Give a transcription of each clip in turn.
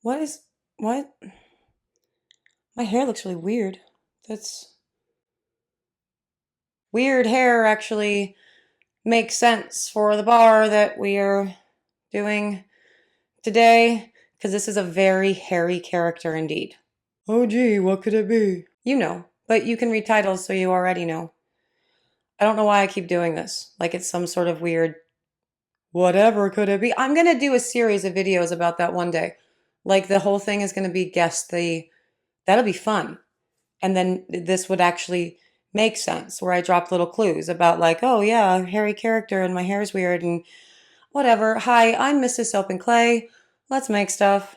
What is, what? My hair looks really weird. That's weird hair actually makes sense for the bar that we are doing today, because this is a very hairy character indeed. Oh gee, what could it be? You know, but you can read titles so you already know. I don't know why I keep doing this. Like it's some sort of weird, whatever could it be? I'm gonna do a series of videos about that one day. Like the whole thing is gonna be guess the, that'll be fun. And then this would actually make sense where I drop little clues about like, oh yeah, hairy character and my hair's weird and whatever. Hi, I'm Mrs. Soap and Clay. Let's make stuff.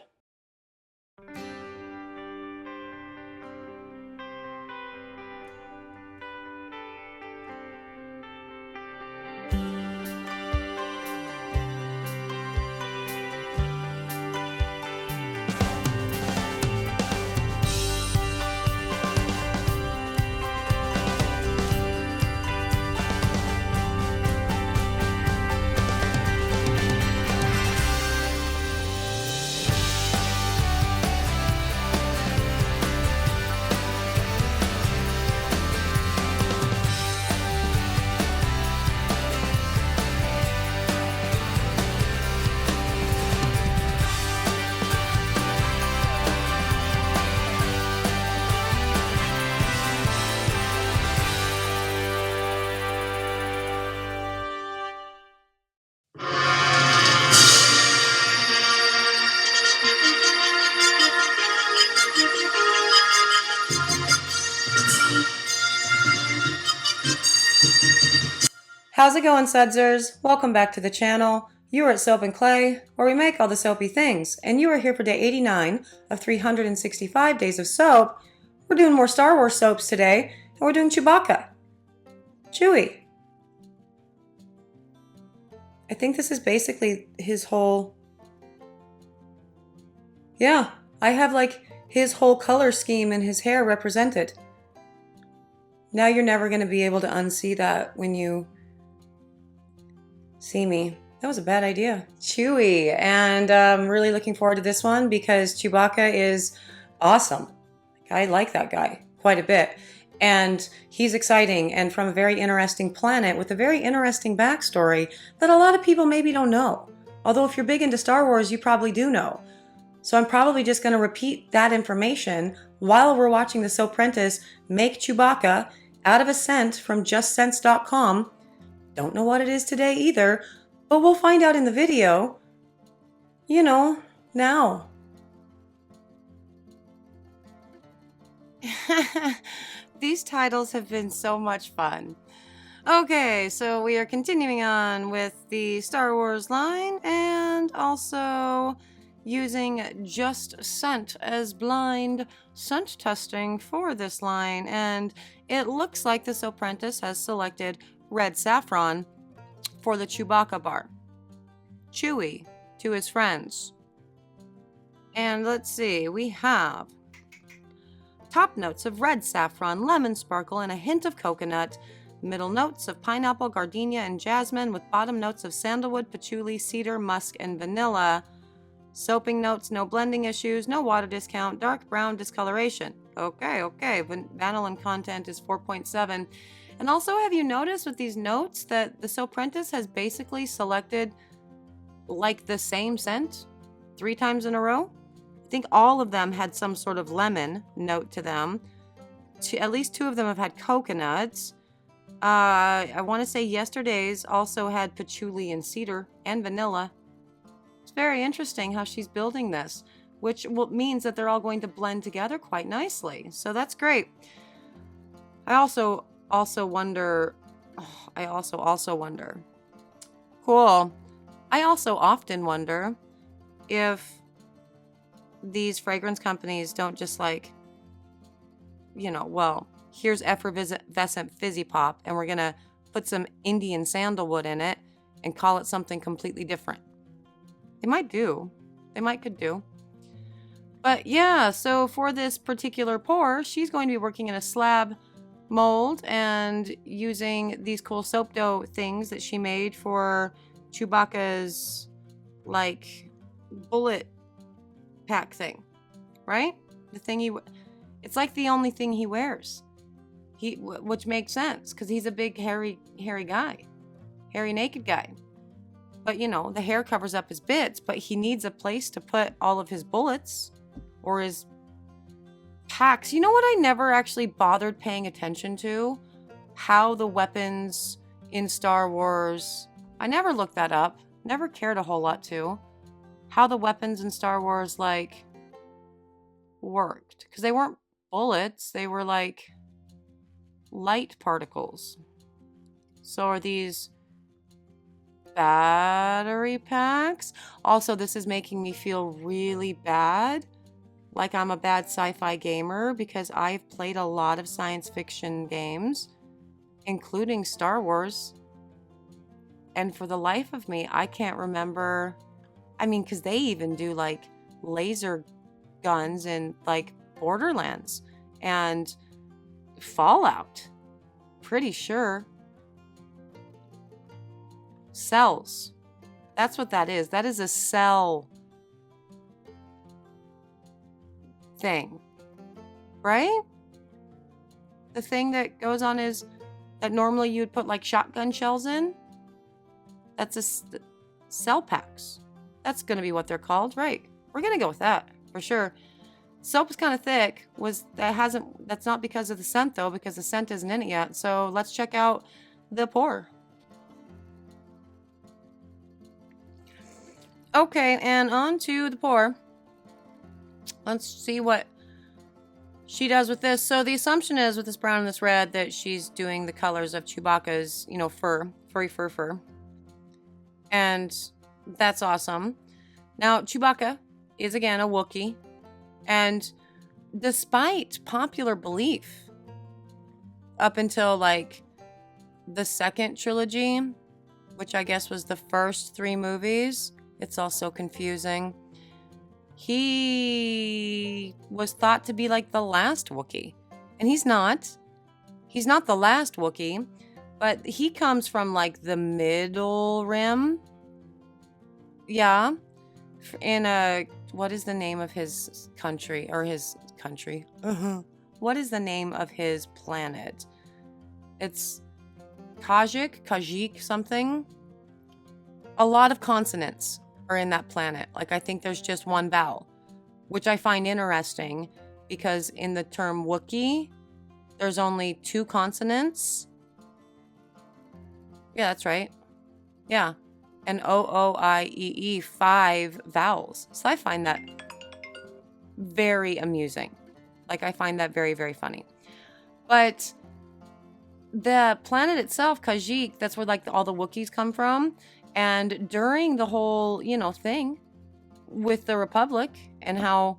How's it going, Sudsers? Welcome back to the channel. You are at Soap and Clay, where we make all the soapy things, and you are here for day 89 of 365 days of soap. We're doing more Star Wars soaps today, and we're doing Chewbacca. Chewie. I think this is basically his whole... Yeah, I have like his whole color scheme and his hair represented. Now you're never going to be able to unsee that when you see me. That was a bad idea. Chewie, and I'm really looking forward to this one because Chewbacca is awesome. I like that guy quite a bit. And he's exciting and from a very interesting planet with a very interesting backstory that a lot of people maybe don't know. Although if you're big into Star Wars, you probably do know. So I'm probably just going to repeat that information while we're watching the Soapprentice make Chewbacca out of a scent from justscents.com. Don't know what it is today either, but we'll find out in the video, you know, now. These titles have been so much fun. Okay, so we are continuing on with the Star Wars line and also using Just Scent as blind scent testing for this line. And it looks like this apprentice has selected red saffron for the Chewbacca bar. Chewie to his friends. And let's see, we have top notes of red saffron, lemon sparkle, and a hint of coconut. Middle notes of pineapple, gardenia, and jasmine, with bottom notes of sandalwood, patchouli, cedar, musk, and vanilla. Soaping notes, no blending issues, no water discount, dark brown discoloration. Okay. Vanillin content is 4.7. And also, have you noticed with these notes that the Soapprentice has basically selected like the same scent 3 times in a row? I think all of them had some sort of lemon note to them. At least 2 of them have had coconuts. I want to say yesterday's also had patchouli and cedar and vanilla. It's very interesting how she's building this, which means that they're all going to blend together quite nicely. So that's great. I also wonder. I also wonder. Cool. I also often wonder if these fragrance companies don't just like, well, here's effervescent fizzy pop, and we're gonna put some Indian sandalwood in it and call it something completely different. They might do. They could do. But yeah, so for this particular pour, she's going to be working in a slab mold and using these cool soap dough things that she made for Chewbacca's like bullet pack thing, right? The thing it's like the only thing he wears. Which makes sense because he's a big hairy guy, hairy naked guy. But you know, the hair covers up his bits, but he needs a place to put all of his bullets or his packs. You know what I never actually bothered paying attention to? How the weapons in Star Wars, I never looked that up, never cared a whole lot to. How the weapons in Star Wars, like, worked. Because they weren't bullets, they were like light particles. So are these battery packs? Also, this is making me feel really bad, like I'm a bad sci-fi gamer, because I've played a lot of science fiction games, including Star Wars, and for the life of me, I can't remember. I mean, because they even do like laser guns in like Borderlands and Fallout. Pretty sure. Cells. That's what that is. That is a cell thing. Right? The thing that goes on is that normally you'd put like shotgun shells in. That's a cell packs. That's going to be what they're called, right? We're going to go with that for sure. Soap is kind of thick. That's not because of the scent though, because the scent isn't in it yet. So let's check out the pour. Okay, and on to the pour. Let's see what she does with this. So the assumption is with this brown and this red that she's doing the colors of Chewbacca's, you know, furry fur. And that's awesome. Now, Chewbacca is again a Wookiee. And despite popular belief, up until like the second trilogy, which I guess was the first 3 movies, it's also confusing. He was thought to be like the last Wookiee. And he's not. He's not the last Wookiee, but he comes from like the middle rim. Yeah. In what is the name of his country? Or his country? What is the name of his planet? It's Kajik, something. A lot of consonants are in that planet. Like, I think there's just one vowel, which I find interesting because in the term Wookiee, there's only 2 consonants. Yeah, that's right. Yeah. And O-O-I-E-E, 5 vowels. So I find that very amusing. Like, I find that very, very funny. But the planet itself, Kashyyyk, that's where like all the Wookiees come from. And during the whole, you know, thing with the Republic and how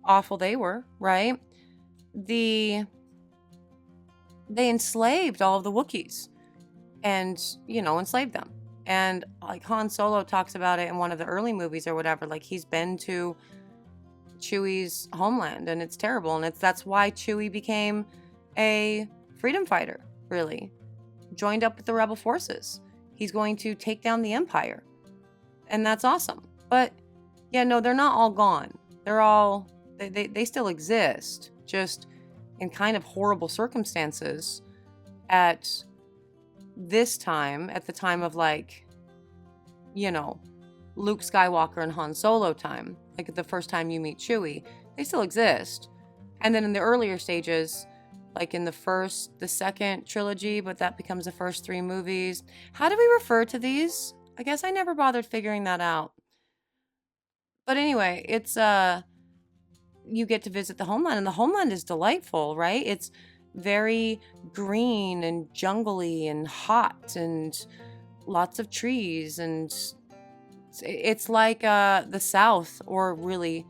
awful they were, right? They enslaved all of the Wookiees and, you know, enslaved them. And like Han Solo talks about it in one of the early movies or whatever, like he's been to Chewie's homeland and it's terrible. And that's why Chewie became a freedom fighter, really. Joined up with the rebel forces. He's going to take down the Empire. And that's awesome. But yeah, no, they're not all gone. They still exist, just in kind of horrible circumstances at this time, at the time of like, you know, Luke Skywalker and Han Solo time, like the first time you meet Chewie, they still exist. And then in the earlier stages, like in the second trilogy, but that becomes the first 3 movies. How do we refer to these? I guess I never bothered figuring that out. But anyway, it's, you get to visit the homeland, and the homeland is delightful, right? It's very green and jungly and hot and lots of trees, and it's like the South, or really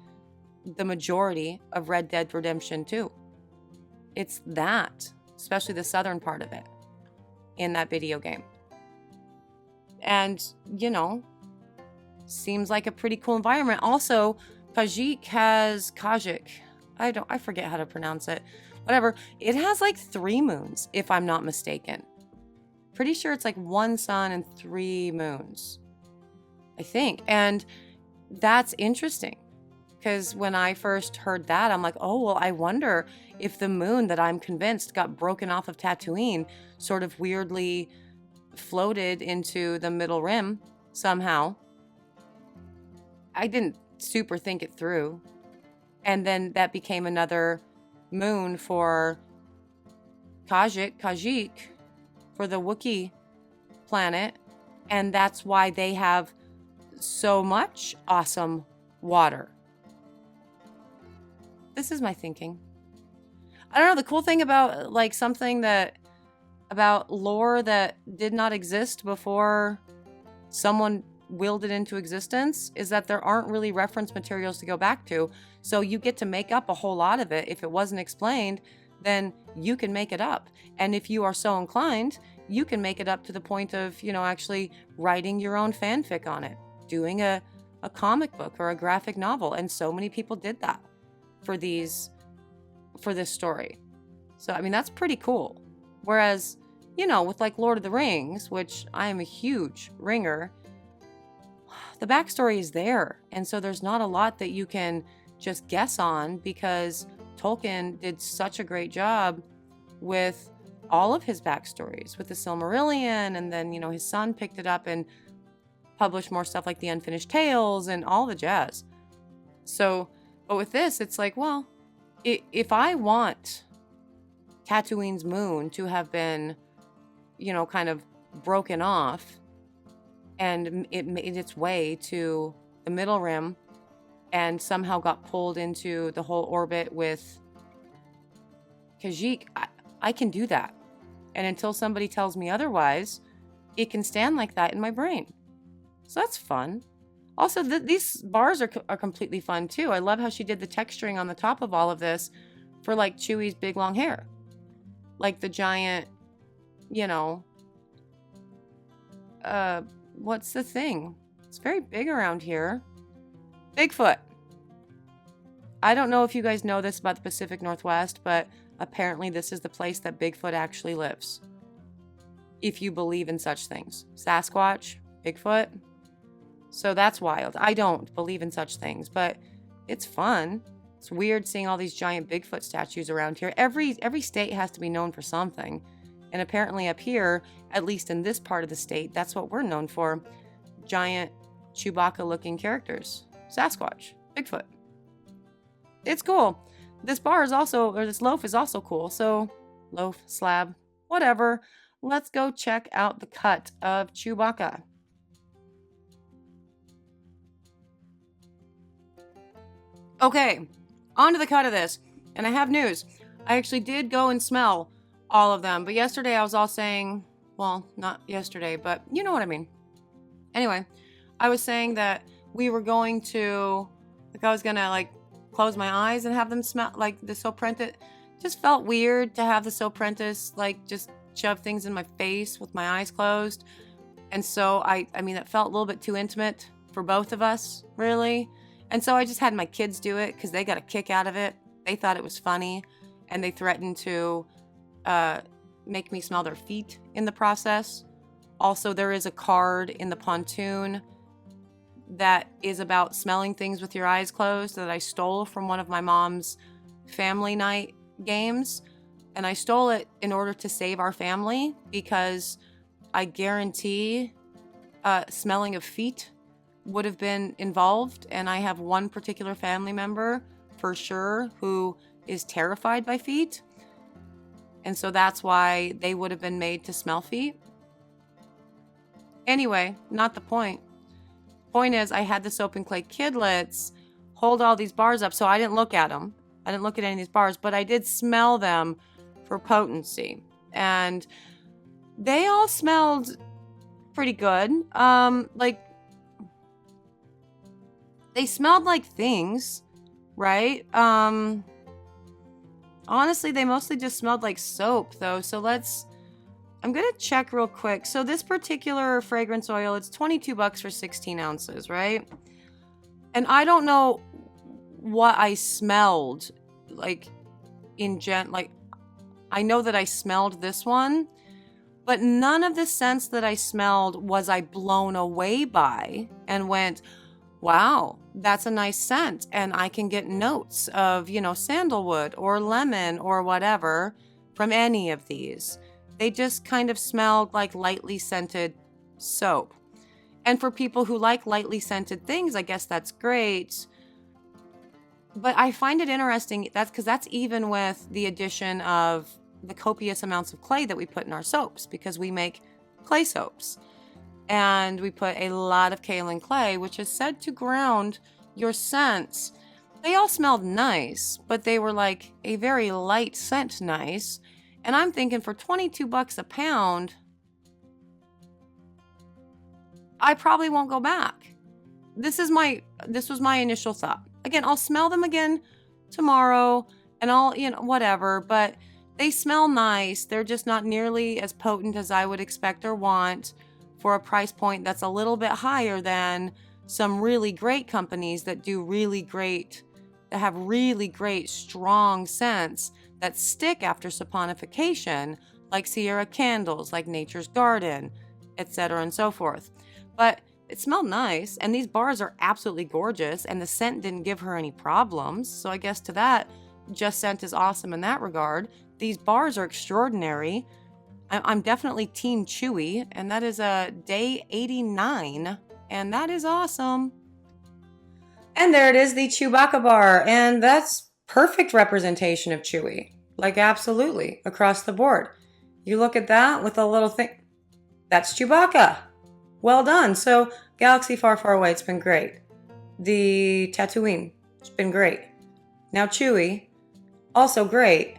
the majority of Red Dead Redemption 2. It's that, especially the southern part of it in that video game. And, you know, seems like a pretty cool environment. Also, Kashyyyk, I forget how to pronounce it. Whatever. It has like 3 moons, if I'm not mistaken. Pretty sure it's like 1 sun and 3 moons, I think. And that's interesting Because when I first heard that, I'm like, oh, well, I wonder if the moon that I'm convinced got broken off of Tatooine sort of weirdly floated into the middle rim somehow. I didn't super think it through. And then that became another moon for Kashyyyk, for the Wookiee planet. And that's why they have so much awesome water. This is my thinking. I don't know, the cool thing about like something that about lore that did not exist before someone willed it into existence is that there aren't really reference materials to go back to. So you get to make up a whole lot of it. If it wasn't explained, then you can make it up. And if you are so inclined, you can make it up to the point of, actually writing your own fanfic on it, doing a comic book or a graphic novel. And so many people did that for this story. So, I mean, that's pretty cool. Whereas, with like Lord of the Rings, which I am a huge ringer, the backstory is there. And so there's not a lot that you can just guess on because Tolkien did such a great job with all of his backstories, with the Silmarillion, and then, his son picked it up and published more stuff like the Unfinished Tales and all the jazz. So, but with this, it's like, well, if I want Tatooine's moon to have been, kind of broken off and it made its way to the middle rim and somehow got pulled into the whole orbit with Kashyyyk, I can do that. And until somebody tells me otherwise, it can stand like that in my brain. So that's fun. Also, these bars are completely fun too. I love how she did the texturing on the top of all of this for like Chewie's big long hair. Like the giant, what's the thing? It's very big around here. Bigfoot. I don't know if you guys know this about the Pacific Northwest, but apparently this is the place that Bigfoot actually lives. If you believe in such things. Sasquatch, Bigfoot. So that's wild. I don't believe in such things, but it's fun. It's weird seeing all these giant Bigfoot statues around here. Every state has to be known for something. And apparently up here, at least in this part of the state, that's what we're known for. Giant Chewbacca-looking characters. Sasquatch, Bigfoot. It's cool. This this loaf is also cool. So, loaf, slab, whatever. Let's go check out the cut of Chewbacca. Okay, on to the cut of this. And I have news. I actually did go and smell all of them. But yesterday I was all saying, well, not yesterday, but you know what I mean. Anyway, I was saying that we were going to, I was going to close my eyes and have them smell like the Soapprentice. Just felt weird to have the Soapprentice just shove things in my face with my eyes closed. And so I mean, it felt a little bit too intimate for both of us, really. And so I just had my kids do it because they got a kick out of it. They thought it was funny, and they threatened to make me smell their feet in the process. Also, there is a card in the pontoon that is about smelling things with your eyes closed that I stole from one of my mom's family night games. And I stole it in order to save our family because I guarantee smelling of feet would have been involved. And I have one particular family member for sure who is terrified by feet. And so that's why they would have been made to smell feet. Anyway, not the point. Point is, I had the Soap and Clay Kidlets hold all these bars up, so I didn't look at them. I didn't look at any of these bars, but I did smell them for potency. And they all smelled pretty good. They smelled like things, right? Honestly, they mostly just smelled like soap, though. So I'm going to check real quick. So this particular fragrance oil, it's $22 for 16 ounces, right? And I don't know what I smelled, I know that I smelled this one, but none of the scents that I smelled was I blown away by and went, wow, that's a nice scent. And I can get notes of, sandalwood or lemon or whatever from any of these. They just kind of smelled like lightly scented soap. And for people who like lightly scented things, I guess that's great. But I find it interesting, that's even with the addition of the copious amounts of clay that we put in our soaps, because we make clay soaps. And we put a lot of kaolin clay, which is said to ground your scents. They all smelled nice, but they were like a very light scent nice. And I'm thinking for $22 a pound, I probably won't go back. This was my initial thought. Again, I'll smell them again tomorrow and I'll, whatever, but they smell nice. They're just not nearly as potent as I would expect or want for a price point that's a little bit higher than some really great companies that have really great strong scents that stick after saponification, like Sierra Candles, like Nature's Garden, etc. and so forth. But it smelled nice, and these bars are absolutely gorgeous, and the scent didn't give her any problems. So I guess to that, Just Scent is awesome in that regard. These bars are extraordinary. I'm definitely Team Chewy, and that is a day 89, and that is awesome. And there it is, the Chewbacca bar, and that's perfect representation of Chewy. Like, absolutely, across the board. You look at that with a little thing, that's Chewbacca. Well done. So, Galaxy Far, Far Away, it's been great. The Tatooine, it's been great. Now Chewy, also great.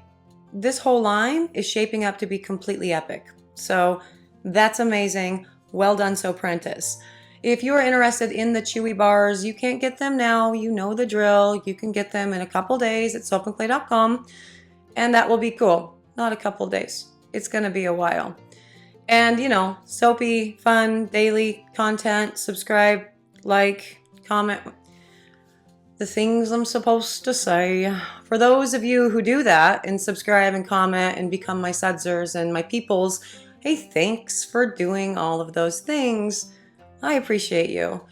This whole line is shaping up to be completely epic. So that's amazing. Well done, Soapprentice. If you are interested in the Chewy bars, you can't get them now. You know the drill. You can get them in a couple days at soapandclay.com, and that will be cool. Not a couple days. It's going to be a while. And, soapy, fun, daily content. Subscribe, like, comment. The things I'm supposed to say. For those of you who do that and subscribe and comment and become my sudsers and my peoples, hey, thanks for doing all of those things. I appreciate you.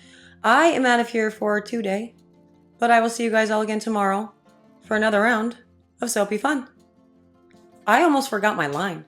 I am out of here for today, but I will see you guys all again tomorrow for another round of soapy fun. I almost forgot my line.